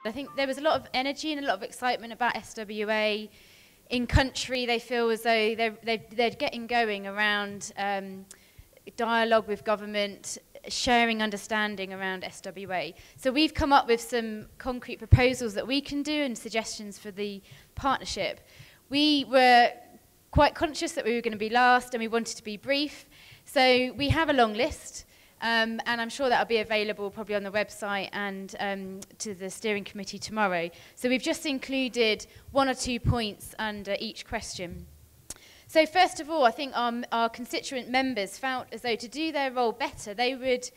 I think there was a lot of energy and a lot of excitement about SWA. In country, they feel as though they're getting going around dialogue with government, sharing understanding around SWA. So we've come up with some concrete proposals that we can do and suggestions for the partnership. We were quite conscious that we were going to be last and we wanted to be brief. So we have a long list, and I'm sure that'll be available probably on the website and to the steering committee tomorrow. So we've just included 1 or 2 points under each question. So first of all, I think our constituent members felt as though to do their role better, they would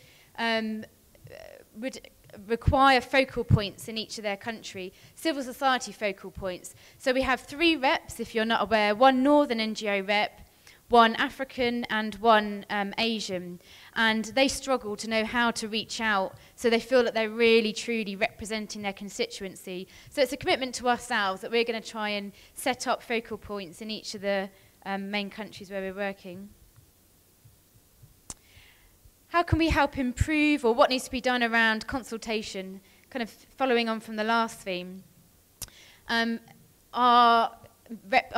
require focal points in each of their country, civil society focal points. So we have 3 reps, if you're not aware, 1 Northern NGO rep, 1 African and 1 Asian. And they struggle to know how to reach out, so they feel that they're really, truly representing their constituency. So it's a commitment to ourselves that we're going to try and set up focal points in each of the main countries where we're working. How can we help improve, or what needs to be done around consultation, kind of following on from the last theme? Our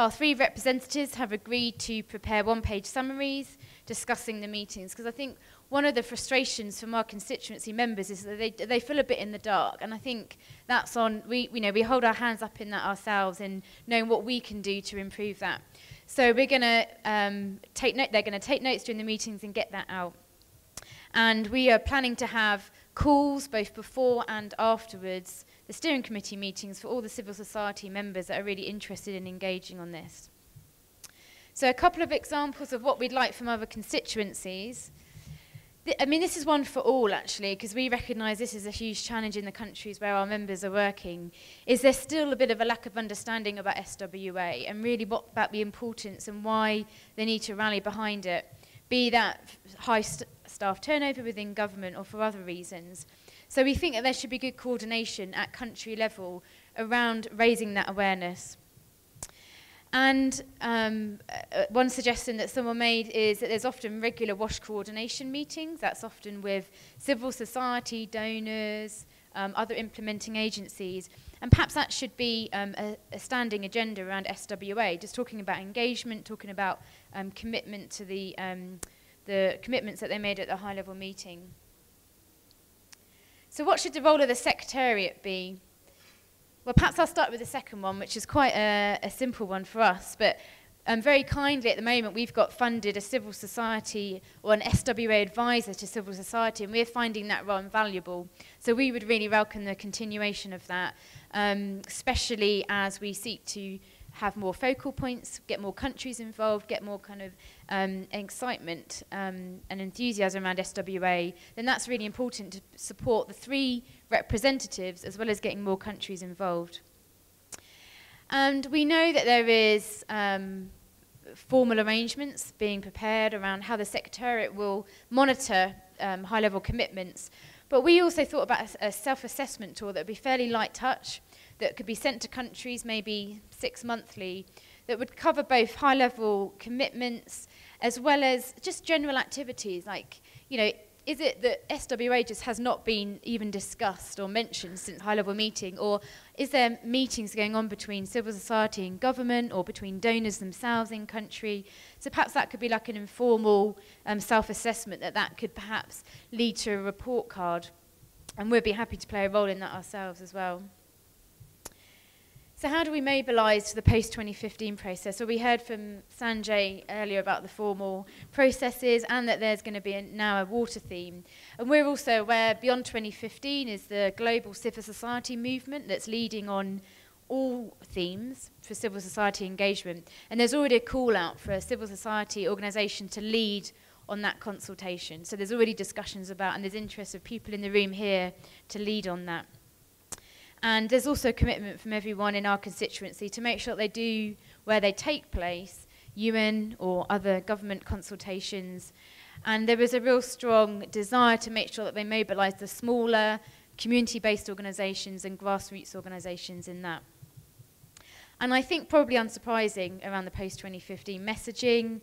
3 representatives have agreed to prepare 1-page summaries discussing the meetings, because I think one of the frustrations from our constituency members is that they feel a bit in the dark, and I think that's on, we hold our hands up in that ourselves in knowing what we can do to improve that. So we're going to take note, they're going to take notes during the meetings and get that out. And we are planning to have calls both before and afterwards, the steering committee meetings, for all the civil society members that are really interested in engaging on this. So a couple of examples of what we'd like from other constituencies. I mean, this is one for all, actually, because we recognise this is a huge challenge in the countries where our members are working, is there's still a bit of a lack of understanding about SWA and really what about the importance and why they need to rally behind it, be that high staff turnover within government or for other reasons. So we think that there should be good coordination at country level around raising that awareness. And one suggestion that someone made is that there's often regular WASH coordination meetings. That's often with civil society, donors, other implementing agencies. And perhaps that should be a standing agenda around SWA, just talking about engagement, talking about commitment to the commitments that they made at the high-level meeting. So what should the role of the Secretariat be? Well, perhaps I'll start with the second one, which is quite a simple one for us, but very kindly at the moment we've got funded a civil society or an SWA advisor to civil society, and we're finding that role invaluable. So we would really welcome the continuation of that, especially as we seek to have more focal points, get more countries involved, get more kind of excitement and enthusiasm around SWA, then that's really important to support the 3 representatives as well as getting more countries involved. And we know that there is formal arrangements being prepared around how the Secretariat will monitor high-level commitments, but we also thought about a self-assessment tool that would be fairly light touch, that could be sent to countries maybe 6 monthly, that would cover both high-level commitments as well as just general activities like, you know, is it that SWA just has not been even discussed or mentioned since high-level meeting, or is there meetings going on between civil society and government or between donors themselves in country? So perhaps that could be like an informal self-assessment that could perhaps lead to a report card, and we'd be happy to play a role in that ourselves as well. So how do we mobilise the post-2015 process? Well, we heard from Sanjay earlier about the formal processes and that there's going to be now a water theme. And we're also aware beyond 2015 is the global civil society movement that's leading on all themes for civil society engagement. And there's already a call out for a civil society organisation to lead on that consultation. So there's already discussions about, and there's interest of people in the room here to lead on that. And there's also a commitment from everyone in our constituency to make sure that they do, where they take place, UN or other government consultations. And there is a real strong desire to make sure that they mobilise the smaller, community-based organisations and grassroots organisations in that. And I think probably unsurprising around the post-2015 messaging,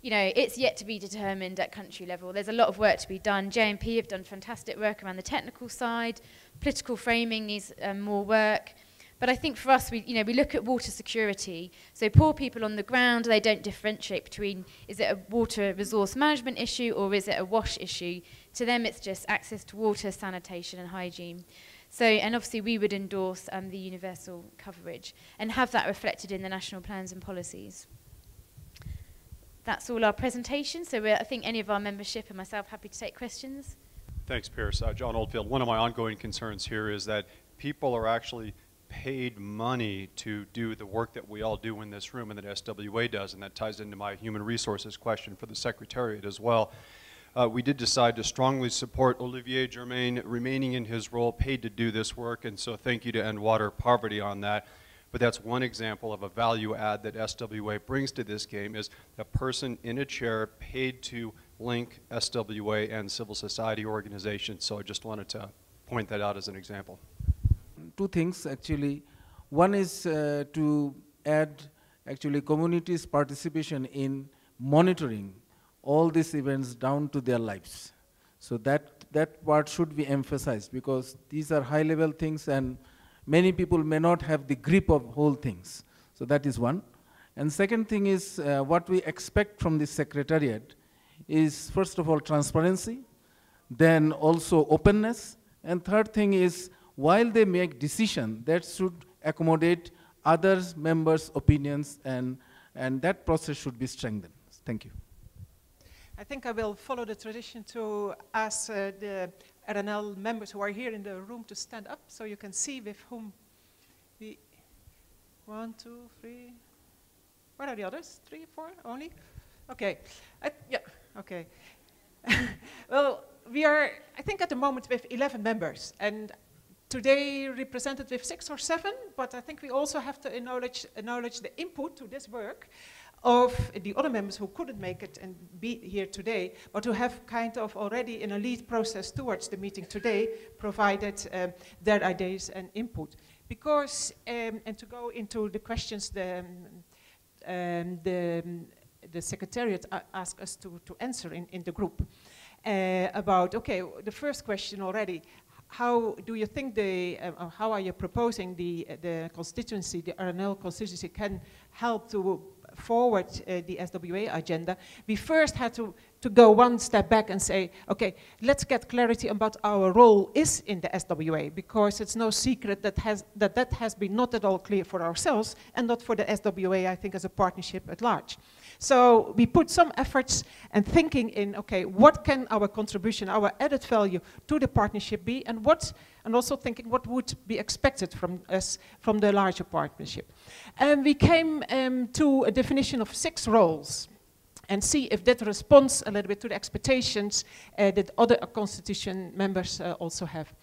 you know, it's yet to be determined at country level. There's a lot of work to be done. JMP have done fantastic work around the technical side. Political framing needs more work. But I think for us, we look at water security. So poor people on the ground, they don't differentiate between, is it a water resource management issue or is it a wash issue? To them, it's just access to water, sanitation and hygiene. So, and obviously we would endorse the universal coverage and have that reflected in the national plans and policies. That's all our presentation. So I think any of our membership and myself happy to take questions. Thanks, Pierce. John Oldfield. One of my ongoing concerns here is that people are actually paid money to do the work that we all do in this room and that SWA does, and that ties into my human resources question for the Secretariat as well. We did decide to strongly support Olivier Germain remaining in his role, paid to do this work, and so thank you to End Water Poverty on that. But that's one example of a value add that SWA brings to this game, is a person in a chair paid to link SWA and civil society organizations. So I just wanted to point that out as an example. Two things actually. One is to add actually communities' participation in monitoring all these events down to their lives. So that part should be emphasized, because these are high-level things and many people may not have the grip of whole things. So that is one. And second thing is what we expect from the Secretariat is, first of all, transparency, then also openness, and third thing is, while they make decision, that should accommodate others' members' opinions, and that process should be strengthened. Thank you. I think I will follow the tradition to ask the RNL members who are here in the room to stand up so you can see with whom we... 1, 2, 3... What are the others? 3, 4 only? Okay. Yeah, okay. Well, we are, I think at the moment with 11 members, and today represented with 6 or 7, but I think we also have to acknowledge the input to this work of the other members who couldn't make it and be here today, but who have kind of already in a lead process towards the meeting today provided their ideas and input. Because, and to go into the questions the Secretariat asked us to answer in the group about, okay, the first question already, how do you think how are you proposing the constituency, the RNL constituency can help to forward the SWA agenda? We first had to go one step back and say, okay, let's get clarity on what our role is in the SWA, because it's no secret that has been not at all clear for ourselves and not for the SWA, I think, as a partnership at large. So we put some efforts and thinking in, okay, what can our contribution, our added value to the partnership be, and also thinking what would be expected from us from the larger partnership. And we came to a definition of 6 roles and see if that responds a little bit to the expectations that other constitution members also have.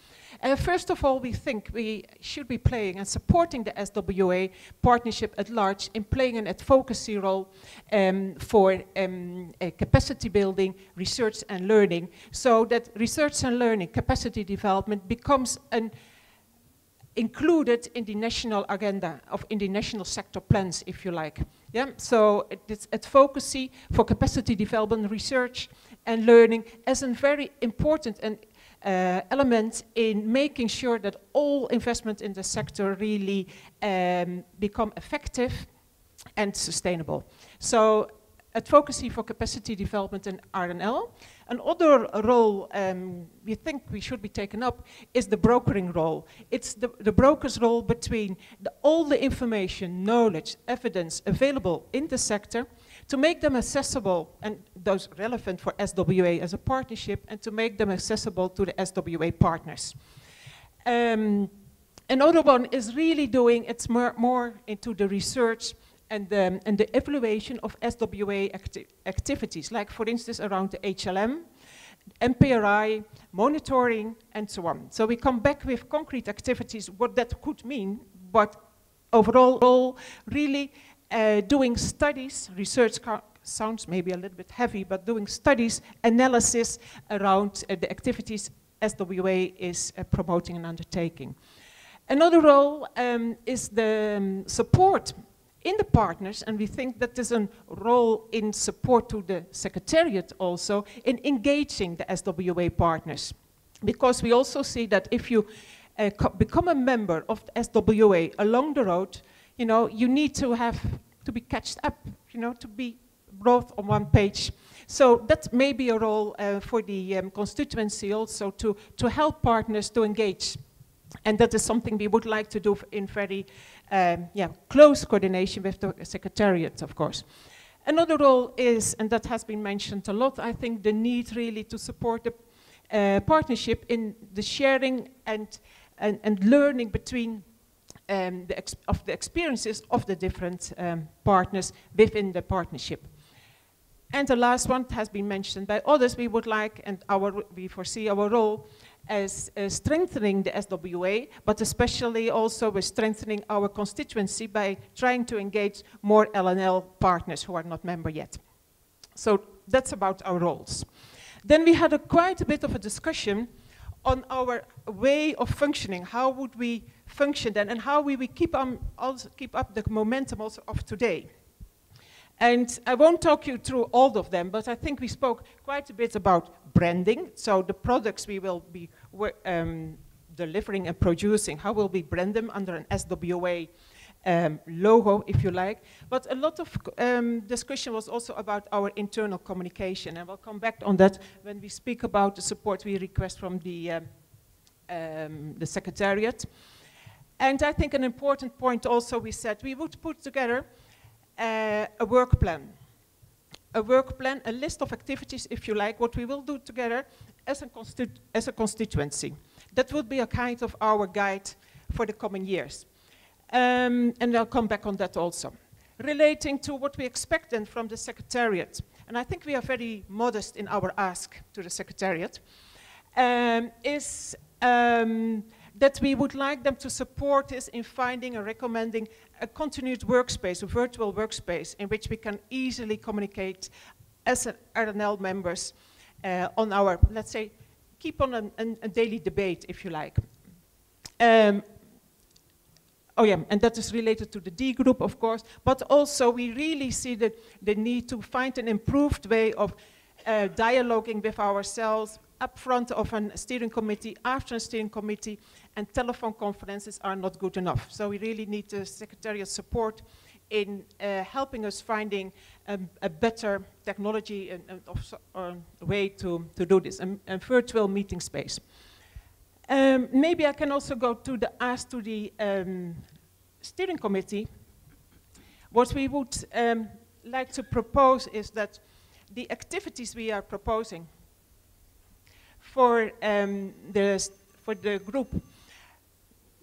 First of all, we think we should be playing and supporting the SWA partnership at large in playing an advocacy role for capacity building, research and learning, so that research and learning, capacity development becomes included in the national agenda, in the national sector plans, if you like. Yeah? So it's advocacy for capacity development, research and learning as a very important element in making sure that all investment in the sector really become effective and sustainable. So advocacy for capacity development in RNL. Another role we think we should be taken up is the brokering role. It's the broker's role between all the information, knowledge, evidence available in the sector to make them accessible, and those relevant for SWA as a partnership, and to make them accessible to the SWA partners. Another one is really doing, it's more into the research and the evaluation of SWA activities, like for instance around the HLM, MPRI, monitoring, and so on. So we come back with concrete activities, what that could mean, but overall really doing studies, research sounds maybe a little bit heavy, but doing studies, analysis around the activities SWA is promoting and undertaking. Another role is the support in the partners, and we think that there's a role in support to the Secretariat also in engaging the SWA partners. Because we also see that if you become a member of the SWA along the road, you know, you need to be catched up, you know, to be brought on one page. So that may be a role for the constituency also to help partners to engage. And that is something we would like to do in very close coordination with the Secretariat, of course. Another role is, and that has been mentioned a lot, I think the need really to support the partnership in the sharing and learning between the experiences of the different partners within the partnership. And the last one has been mentioned by others. We would like, and we foresee our role as strengthening the SWA, but especially also with strengthening our constituency by trying to engage more LNL partners who are not member yet. So that's about our roles. Then we had quite a bit of a discussion on our way of functioning. How would we function then, and how will we keep up the momentum also of today? And I won't talk you through all of them, but I think we spoke quite a bit about branding. So the products we will be delivering and producing, how will we brand them under an SWA logo, if you like. But a lot of discussion was also about our internal communication, and we'll come back on that when we speak about the support we request from the Secretariat. And I think an important point also, we said we would put together a work plan. A work plan, a list of activities, if you like, what we will do together as a constituency. That would be a kind of our guide for the coming years. And I'll come back on that also. Relating to what we expect then from the Secretariat, and I think we are very modest in our ask to the Secretariat, is that we would like them to support us in finding and recommending a continued workspace, a virtual workspace, in which we can easily communicate as RNL members on our, let's say, keep on a daily debate, if you like. Oh yeah, and that is related to the D group, of course, but also we really see the need to find an improved way of dialoguing with ourselves up front of a steering committee, after a steering committee, and telephone conferences are not good enough. So we really need the Secretariat support in helping us finding a better technology and way to do this, a virtual meeting space. Maybe I can also go to the ask to the steering committee. What we would like to propose is that the activities we are proposing for the group,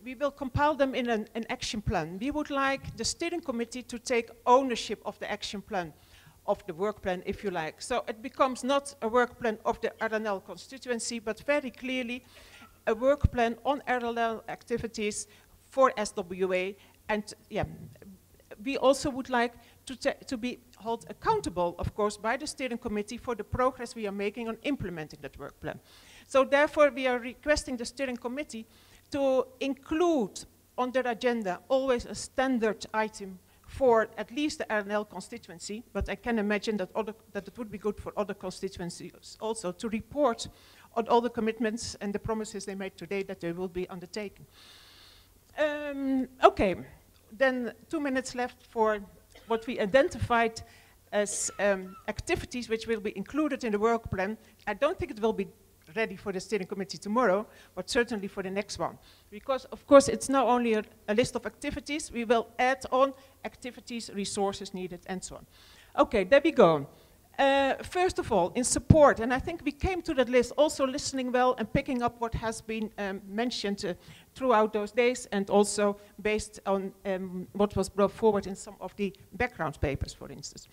we will compile them in an action plan. We would like the steering committee to take ownership of the action plan, of the work plan, if you like. So it becomes not a work plan of the RNL constituency, but very clearly a work plan on RNL activities for SWA. And yeah, we also would like to be held accountable, of course, by the steering committee for the progress we are making on implementing that work plan. So therefore, we are requesting the steering committee to include on their agenda always a standard item for at least the RNL constituency, but I can imagine that it would be good for other constituencies also to report on all the commitments and the promises they made today that they will be undertaken. Okay, then 2 minutes left for what we identified as activities which will be included in the work plan. I don't think it will be ready for the steering committee tomorrow, but certainly for the next one. Because, of course, it's not only a list of activities, we will add on activities, resources needed, and so on. Okay, there we go. First of all, in support, and I think we came to that list also listening well and picking up what has been mentioned throughout those days, and also based on what was brought forward in some of the background papers, for instance.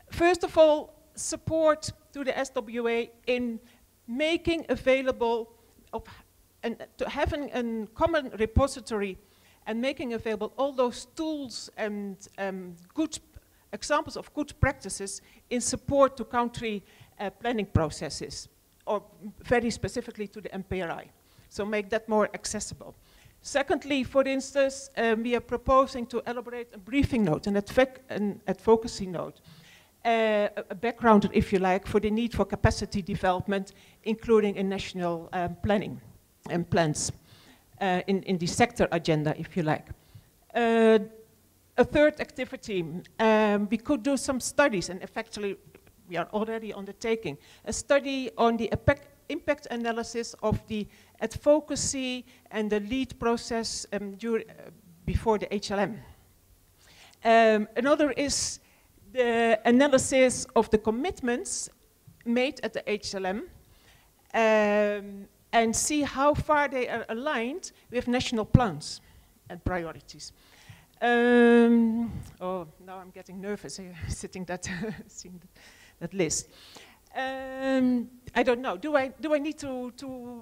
First of all, support to the SWA in making available and to having a common repository and making available all those tools and good examples of good practices in support to country planning processes, or very specifically to the MPRI. So make that more accessible. Secondly, for instance, we are proposing to elaborate a briefing note, an advocacy note, a background, if you like, for the need for capacity development, including in national planning and plans in the sector agenda, if you like. A third activity, we could do some studies, and effectively we are already undertaking a study on the impact analysis of the advocacy and the lead process before the HLM. Another is the analysis of the commitments made at the HLM and see how far they are aligned with national plans and priorities. Oh, now I'm getting nervous sitting seeing that list. I don't know. Do I need to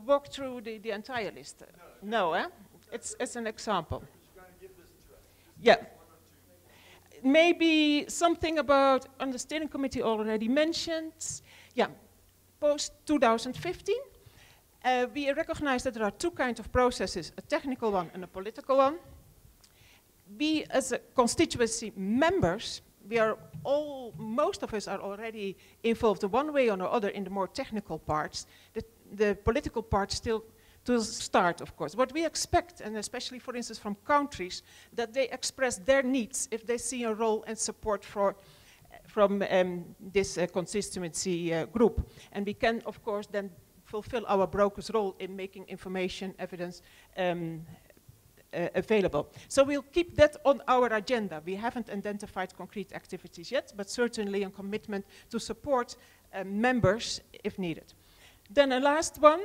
walk through the entire list? No, eh? It's an example. Yeah. Maybe something about, on the steering committee already mentioned. Yeah, post 2015. We recognize that there are two kinds of processes, a technical one and a political one. We as a constituency members, most of us are already involved in one way or another in the more technical parts. The political part still to start, of course. What we expect, and especially for instance from countries, that they express their needs if they see a role and support from this constituency group. And we can, of course, then fulfill our broker's role in making information, evidence available. So we'll keep that on our agenda. We haven't identified concrete activities yet, but certainly a commitment to support members if needed. Then a last one,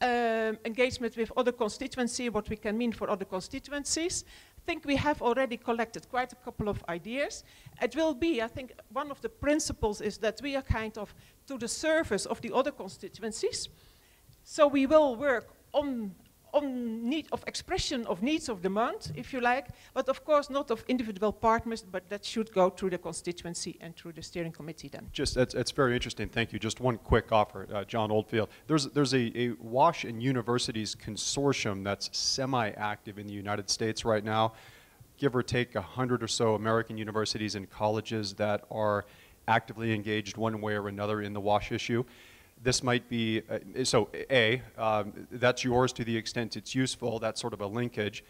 engagement with other constituencies, what we can mean for other constituencies. I think we have already collected quite a couple of ideas. It will be, I think, one of the principles is that we are kind of to the service of the other constituencies. So we will work on need of expression of needs of demand, if you like, but of course not of individual partners, but that should go through the constituency and through the steering committee then. Just, that's very interesting, thank you. Just one quick offer, John Oldfield. There's a WASH and Universities consortium that's semi-active in the United States right now, give or take 100 or so American universities and colleges that are actively engaged one way or another in the WASH issue. This might be, so A, that's yours to the extent it's useful, that's sort of a linkage.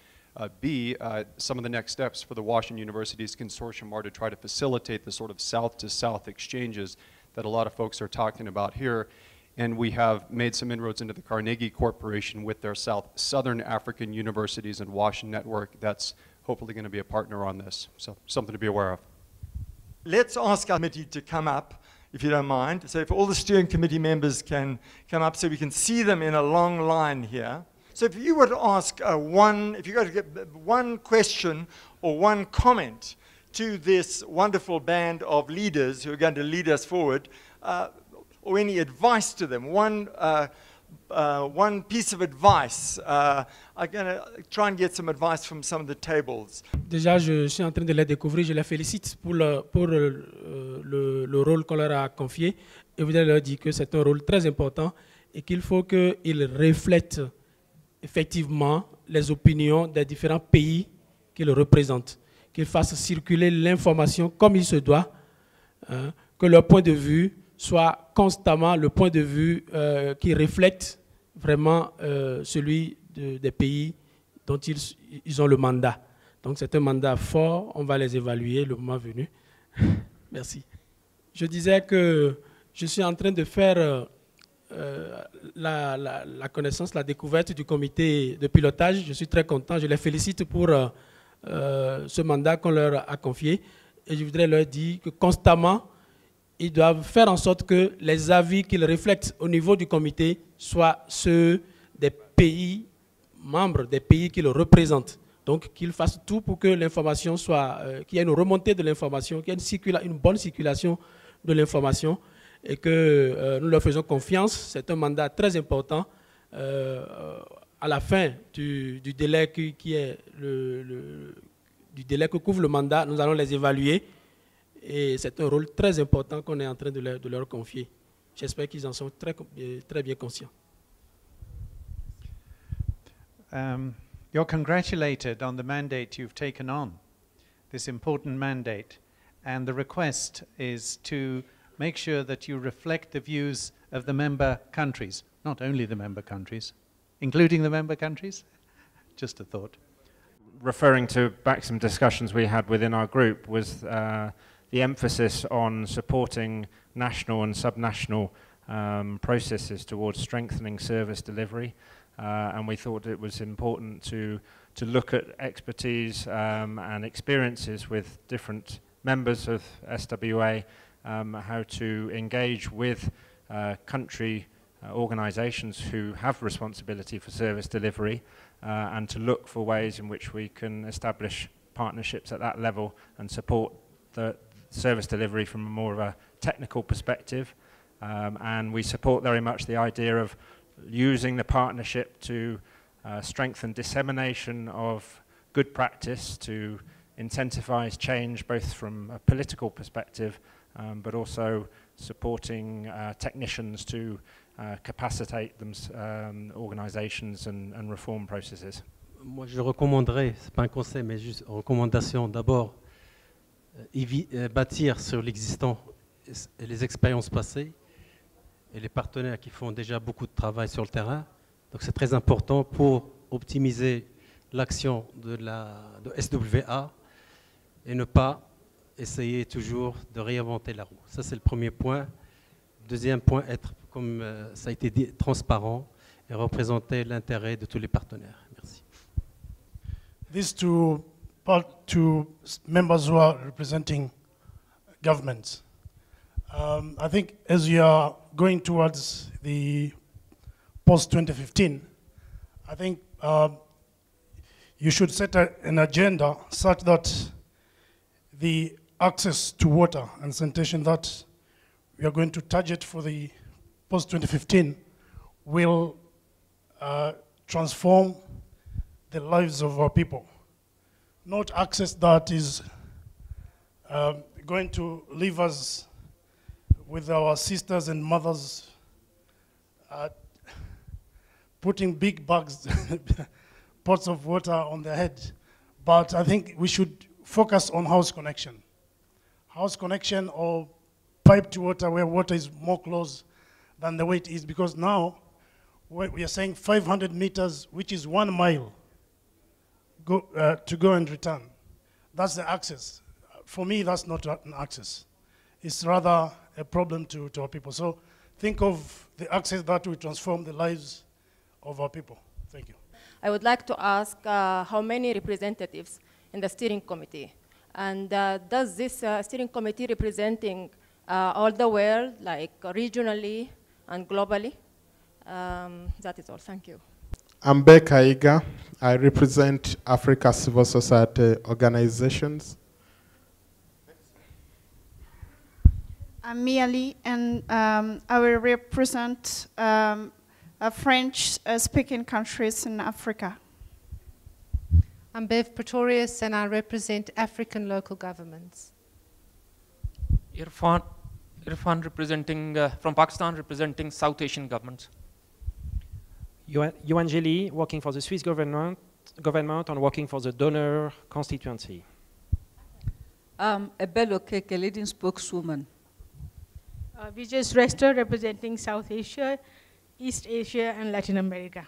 B, some of the next steps for the Washington Universities Consortium are to try to facilitate the sort of south-to-south exchanges that a lot of folks are talking about here. And we have made some inroads into the Carnegie Corporation with their Southern African Universities and WASH network that's hopefully going to be a partner on this. So something to be aware of. Let's ask our committee to come up, if you don't mind. So if all the steering committee members can come up so we can see them in a long line here. So if you were to ask if you got to get one question or one comment to this wonderful band of leaders who are going to lead us forward, or any advice to them, one piece of advice. I'm going to try and get some advice from some of the tables. Déjà, je suis en train de les découvrir. Je les félicite pour le rôle qu'on leur a confié. Et je voudrais leur dire que c'est un rôle très important et qu'il faut qu'ils reflètent effectivement les opinions des différents pays qu'ils représentent. Qu'ils fassent circuler l'information comme il se doit, que leur point de vue soit constamment le point de vue qui reflète vraiment celui des pays dont ils ont le mandat. Donc c'est un mandat fort, on va les évaluer le moment venu. Merci. Je disais que je suis en train de faire la connaissance, la découverte du comité de pilotage. Je suis très content, je les félicite pour ce mandat qu'on leur a confié. Et je voudrais leur dire que constamment, ils doivent faire en sorte que les avis qu'ils reflètent au niveau du comité soient ceux des pays membres, des pays qu'ils représentent. Donc qu'ils fassent tout pour que l'information soit, qu'il y ait une remontée de l'information, qu'il y ait une bonne circulation de l'information et que nous leur faisons confiance. C'est un mandat très important. À la fin du délai du délai que couvre le mandat, nous allons les évaluer. Et c'est un rôle très important qu'on est en train de leur confier. J'espère qu'ils en sont très bien conscients. you're congratulated on the mandate you've taken on, this important mandate, and the request is to make sure that you reflect the views of the member countries, not only the member countries, including the member countries. Just a thought. Referring to back some discussions we had within our group was the emphasis on supporting national and subnational processes towards strengthening service delivery, and we thought it was important to look at expertise and experiences with different members of SWA, how to engage with country organisations who have responsibility for service delivery, and to look for ways in which we can establish partnerships at that level and support the service delivery from more of a technical perspective. And we support very much the idea of using the partnership to strengthen dissemination of good practice, to incentivize change both from a political perspective, but also supporting technicians to capacitate them, organizations and reform processes. Moi, je recommanderais, c'est pas un conseil, mais juste une recommandation, d'abord, bâtir sur l'existant et les expériences passées et les partenaires qui font déjà beaucoup de travail sur le terrain. Donc c'est très important pour optimiser l'action de SWA et ne pas essayer toujours de réinventer la roue. Ça, c'est le premier point. Deuxième point, être, comme ça a été dit, transparent et représenter l'intérêt de tous les partenaires. Merci. These two members who are representing governments. I think as we are going towards the post-2015, I think you should set an agenda such that the access to water and sanitation that we are going to target for the post-2015 will transform the lives of our people. Not access that is going to leave us with our sisters and mothers putting big bags, pots of water on their head. But I think we should focus on house connection. House connection or pipe to water where water is more close than the way it is, because now we are saying 500 meters, which is 1 mile to go and return. That's the access. For me, that's not an access. It's rather a problem to our people. So think of the access that will transform the lives of our people. Thank you. I would like to ask how many representatives in the steering committee? And does this steering committee representing all the world, like regionally and globally? That is all. Thank you. I'm Becca Iga. I represent Africa Civil Society organizations. I'm Miali, and I will represent French-speaking countries in Africa. I'm Bev Pretorius, and I represent African local governments. Irfan representing, from Pakistan, representing South Asian governments. Yuan working for the Swiss government and working for the donor constituency. Ebelo Keke, leading spokeswoman. Vijay Shrestha representing South Asia, East Asia, and Latin America.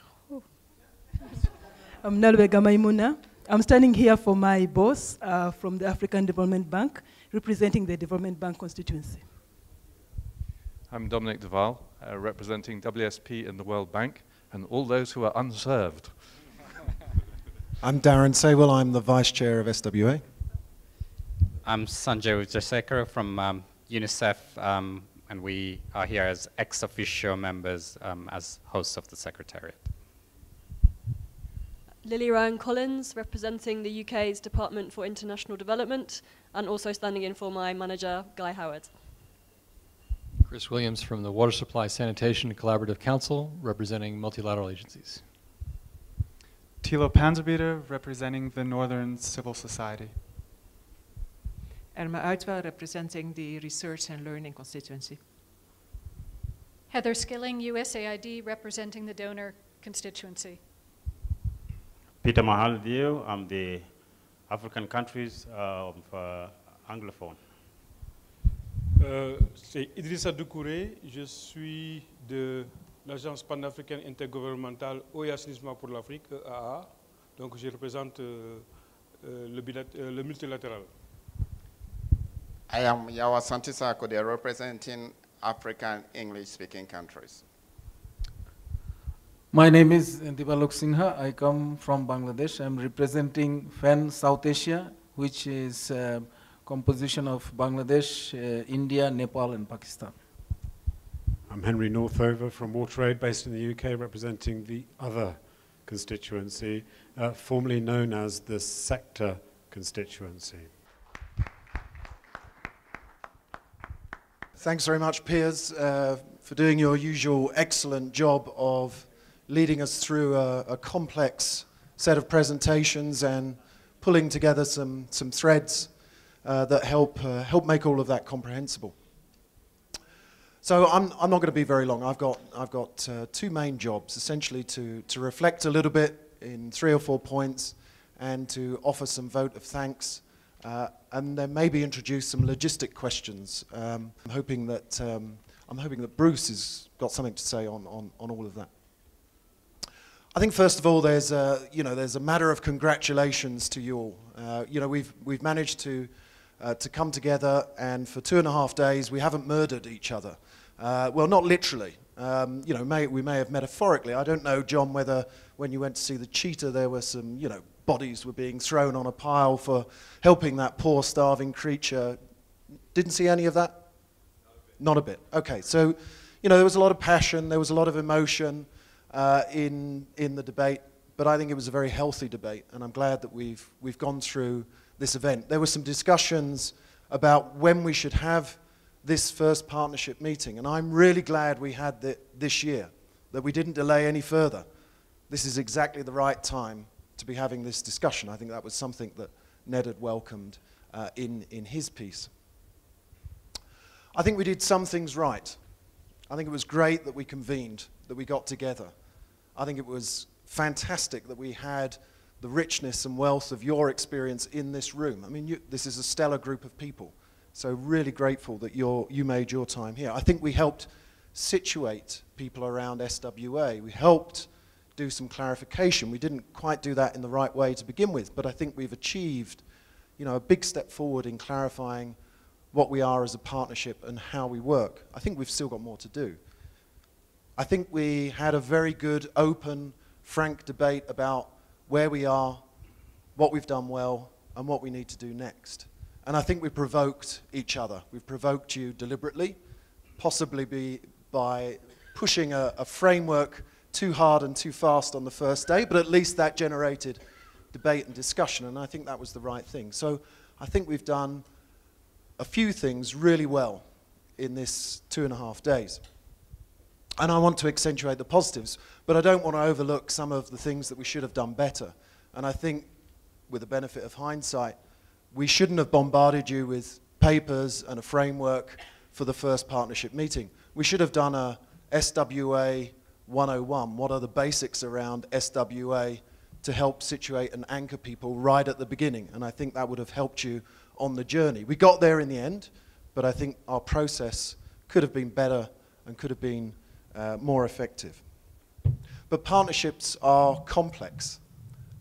I'm Nalwega Maimuna. I'm standing here for my boss from the African Development Bank, representing the Development Bank constituency. I'm Dominic Duval, representing WSP in the World Bank, and all those who are unserved. I'm Darren Saywell, I'm the Vice Chair of SWA. I'm Sanjay Ujjasekar from UNICEF, and we are here as ex officio members as hosts of the Secretariat. Lily Ryan Collins, representing the UK's Department for International Development, and also standing in for my manager, Guy Howard. Chris Williams from the Water Supply Sanitation Collaborative Council, representing multilateral agencies. Thilo Panzerbieter, representing the Northern Civil Society. Erma Uitwa, representing the Research and Learning constituency. Heather Skilling, USAID, representing the donor constituency. Peter Mahal Dio. I'm the African countries of Anglophone. C'est Idrissa Doucouré. Je suis de l'Agence panafricaine intergouvernementale Eau et assainissement pour l'Afrique, EAA. Donc je représente le multilatéral. I am Yawa Santisako, representing African English-speaking countries. My name is Dibalok Sinha. I come from Bangladesh. I'm representing FEN South Asia, which is a composition of Bangladesh, India, Nepal, and Pakistan. I'm Henry Northover from WaterAid, based in the UK, representing the other constituency, formerly known as the sector constituency. Thanks very much, Piers, for doing your usual excellent job of leading us through a complex set of presentations and pulling together some threads that help make all of that comprehensible. So I'm not going to be very long. I've got two main jobs, essentially to reflect a little bit in 3 or 4 points and to offer some vote of thanks and then maybe introduce some logistic questions. I'm hoping that Bruce has got something to say on all of that. I think first of all, there's a matter of congratulations to you all. We've managed to come together, and for 2.5 days we haven't murdered each other. Well, not literally. We may have metaphorically. I don't know, John, whether when you went to see the cheetah there were some, bodies were being thrown on a pile for helping that poor starving creature. Didn't see any of that? Not a bit. Okay, so there was a lot of passion, there was a lot of emotion in the debate, but I think it was a very healthy debate, and I'm glad that we've gone through this event. There were some discussions about when we should have this first partnership meeting, and I'm really glad we had this year, that we didn't delay any further. This is exactly the right time to be having this discussion. I think that was something that Ned had welcomed in his piece. I think we did some things right. I think it was great that we convened, that we got together. I think it was fantastic that we had the richness and wealth of your experience in this room. I mean, this is a stellar group of people. So really grateful that you made your time here. I think we helped situate people around SWA. We helped do some clarification. We didn't quite do that in the right way to begin with, but I think we've achieved, a big step forward in clarifying what we are as a partnership and how we work. I think we've still got more to do. I think we had a very good, open, frank debate about where we are, what we've done well, and what we need to do next. And I think we provoked each other. We've provoked you deliberately, possibly by pushing a framework too hard and too fast on the first day, but at least that generated debate and discussion, and I think that was the right thing. So I think we've done a few things really well in this 2.5 days. And I want to accentuate the positives, but I don't want to overlook some of the things that we should have done better. And I think, with the benefit of hindsight, we shouldn't have bombarded you with papers and a framework for the first partnership meeting. We should have done a SWA 101. What are the basics around SWA to help situate and anchor people right at the beginning? And I think that would have helped you on the journey. We got there in the end, but I think our process could have been better and could have been more effective. But partnerships are complex.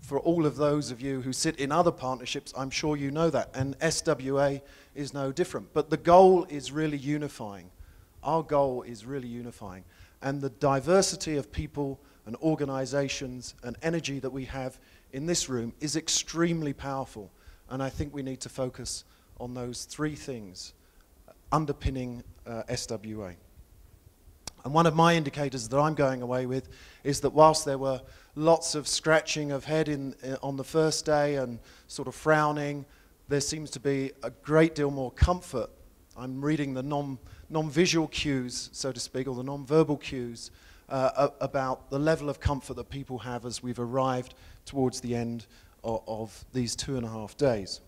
For all of those of you who sit in other partnerships, I'm sure you know that, and SWA is no different. But the goal is really unifying. Our goal is really unifying. And the diversity of people and organizations and energy that we have in this room is extremely powerful. And I think we need to focus on those 3 things underpinning SWA. And one of my indicators that I'm going away with is that whilst there were lots of scratching of head on the first day and sort of frowning, there seems to be a great deal more comfort. I'm reading the non-visual cues, so to speak, or the non-verbal cues about the level of comfort that people have as we've arrived towards the end of these 2.5 days.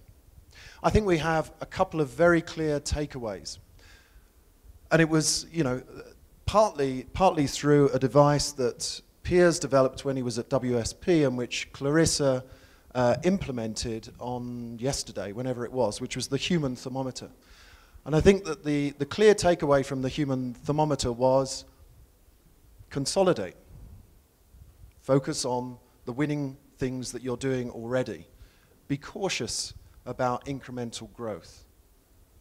I think we have a couple of very clear takeaways. And it was, partly through a device that Piers developed when he was at WSP and which Clarissa implemented on yesterday, whenever it was, which was the human thermometer. And I think that the clear takeaway from the human thermometer was consolidate. Focus on the winning things that you're doing already. Be cautious about incremental growth.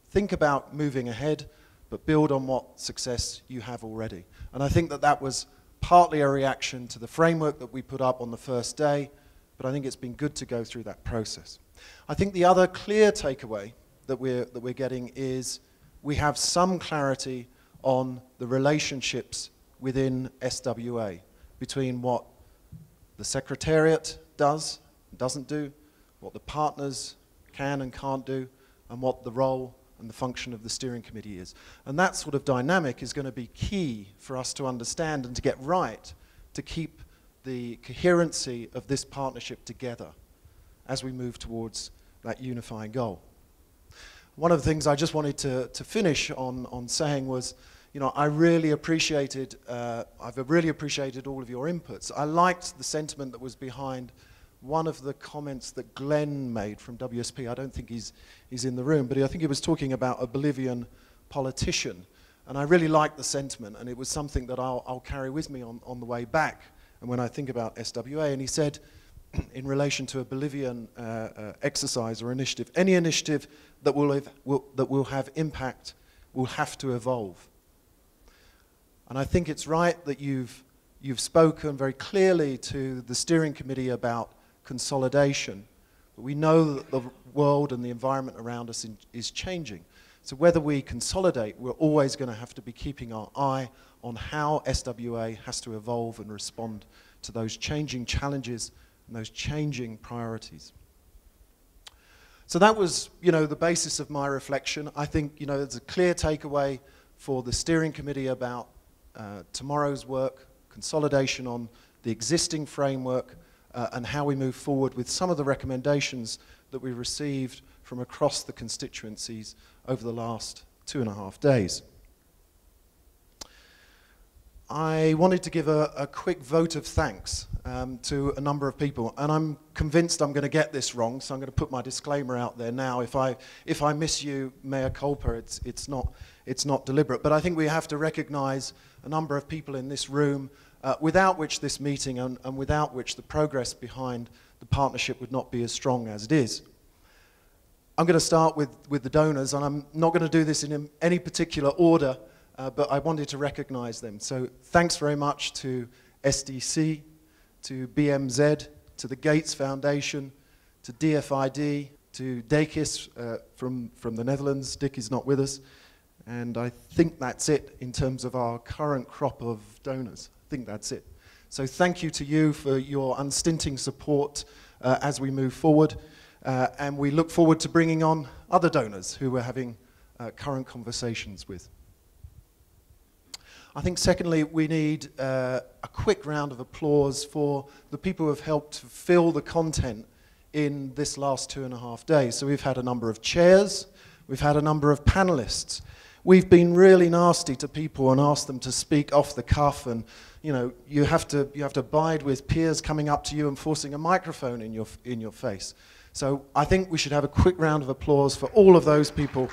Think about moving ahead, but build on what success you have already. And I think that that was partly a reaction to the framework that we put up on the first day, but I think it's been good to go through that process. I think the other clear takeaway that we're getting is we have some clarity on the relationships within SWA between what the Secretariat does, doesn't do, what the partners can and can't do, and what the role and the function of the steering committee is. And that sort of dynamic is going to be key for us to understand and to get right, to keep the coherency of this partnership together as we move towards that unifying goal. One of the things I just wanted to finish on saying was, you know, I've really appreciated all of your inputs. I liked the sentiment that was behind one of the comments that Glenn made from WSP. I don't think he's in the room, but I think he was talking about a Bolivian politician. And I really liked the sentiment, and it was something that I'll carry with me on the way back and when I think about SWA. And he said, in relation to a Bolivian exercise or initiative, any initiative that will have impact will have to evolve. And I think it's right that you've spoken very clearly to the steering committee about consolidation, but we know that the world and the environment around us is changing. So whether we consolidate, we're always going to have to be keeping our eye on how SWA has to evolve and respond to those changing challenges and those changing priorities. So that was, you know, the basis of my reflection. I think, you know, there's a clear takeaway for the steering committee about tomorrow's work, consolidation on the existing framework, and how we move forward with some of the recommendations that we received from across the constituencies over the last 2.5 days. I wanted to give a quick vote of thanks to a number of people, and I'm convinced I'm going to get this wrong, so I'm going to put my disclaimer out there now. If I miss you, mea culpa, it's not deliberate. But I think we have to recognize a number of people in this room without which this meeting and without which the progress behind the partnership would not be as strong as it is. I'm going to start with the donors, and I'm not going to do this in any particular order, but I wanted to recognize them. So thanks very much to SDC, to BMZ, to the Gates Foundation, to DFID, to Dekis from the Netherlands. Dick is not with us. And I think that's it in terms of our current crop of donors. I think that's it. So thank you to you for your unstinting support as we move forward. And we look forward to bringing on other donors who we're having current conversations with. I think secondly, we need a quick round of applause for the people who have helped fill the content in this last 2.5 days. So we've had a number of chairs, we've had a number of panelists. We've been really nasty to people and asked them to speak off the cuff, and you know, you have to abide with peers coming up to you and forcing a microphone in your face. So I think we should have a quick round of applause for all of those people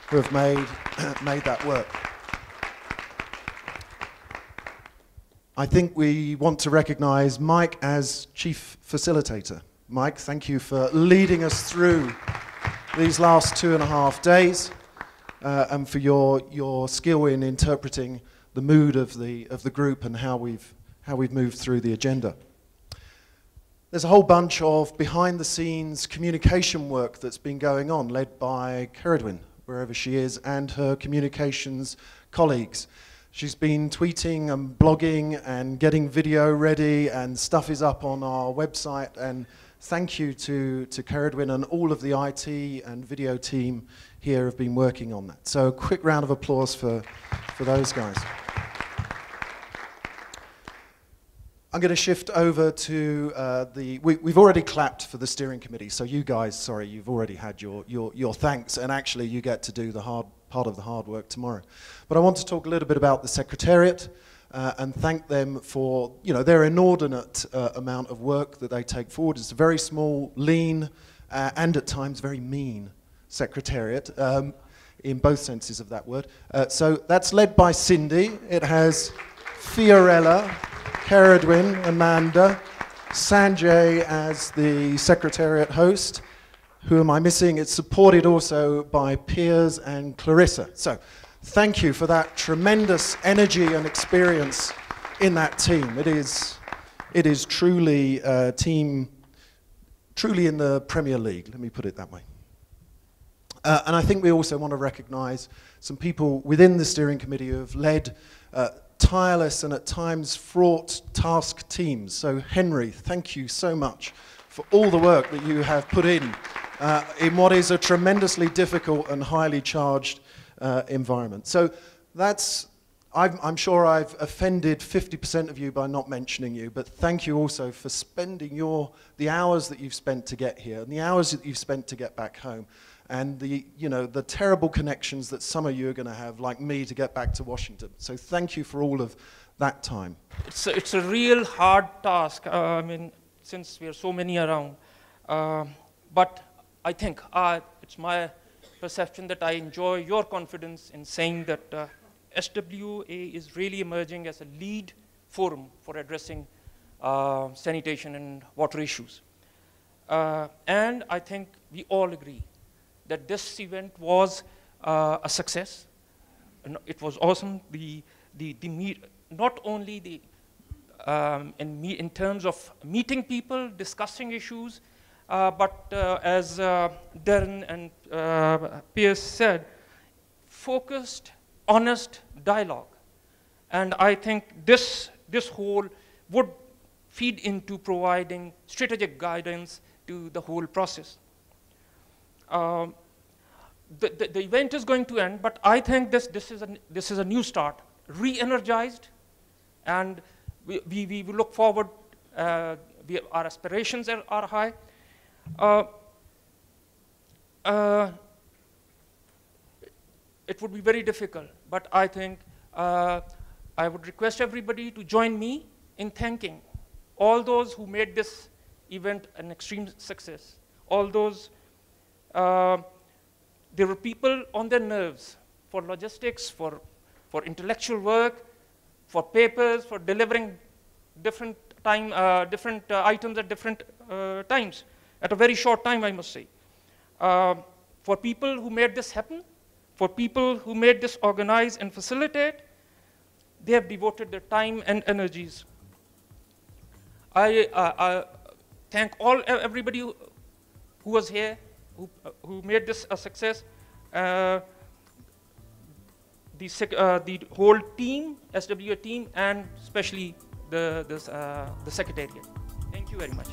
who have made that work. I think we want to recognize Mike as chief facilitator. Mike, thank you for leading us through these last 2.5 days. And for your skill in interpreting the mood of the group and how we've moved through the agenda. There's a whole bunch of behind-the-scenes communication work that's been going on, led by Ceridwen, wherever she is, and her communications colleagues. She's been tweeting and blogging and getting video ready, and stuff is up on our website. And thank you to Ceridwen and all of the IT and video team here have been working on that. So a quick round of applause for those guys. I'm going to shift over to we've already clapped for the steering committee, so you guys, sorry, you've already had your thanks, and actually you get to do the part of the hard work tomorrow. But I want to talk a little bit about the Secretariat, and thank them for their inordinate amount of work that they take forward. It's a very small, lean, and at times very mean secretariat, in both senses of that word. So that's led by Cindy. It has Fiorella, Keredwin, Amanda, Sanjay as the secretariat host. Who am I missing? It's supported also by Piers and Clarissa. So thank you for that tremendous energy and experience in that team. It is truly a team, truly in the Premier League, let me put it that way. And I think we also want to recognise some people within the steering committee who have led tireless and at times fraught task teams. So Henry, thank you so much for all the work that you have put in what is a tremendously difficult and highly charged environment. So I'm sure I've offended 50% of you by not mentioning you, but thank you also for spending the hours that you've spent to get here and the hours that you've spent to get back home, and the terrible connections that some of you are going to have, like me, to get back to Washington. So thank you for all of that time. It's a real hard task, I mean, since we are so many around. But I think it's my perception that I enjoy your confidence in saying that SWA is really emerging as a lead forum for addressing sanitation and water issues. And I think we all agree that this event was a success. It was awesome. Not only in terms of meeting people, discussing issues, but as Darren and Piers said, focused, honest dialogue. And I think this whole would feed into providing strategic guidance to the whole process. The event is going to end, but I think this is a new start, re-energized, and we look forward. Our aspirations are high. It would be very difficult, but I think I would request everybody to join me in thanking all those who made this event an extreme success. All those, there were people on their nerves for logistics, for intellectual work, for papers, for delivering different items at different times, at a very short time, I must say. For people who made this happen, for people who made this organize and facilitate, they have devoted their time and energies. I thank everybody who was here, who made this a success. The whole team, SWA team, and especially the Secretariat. Thank you very much.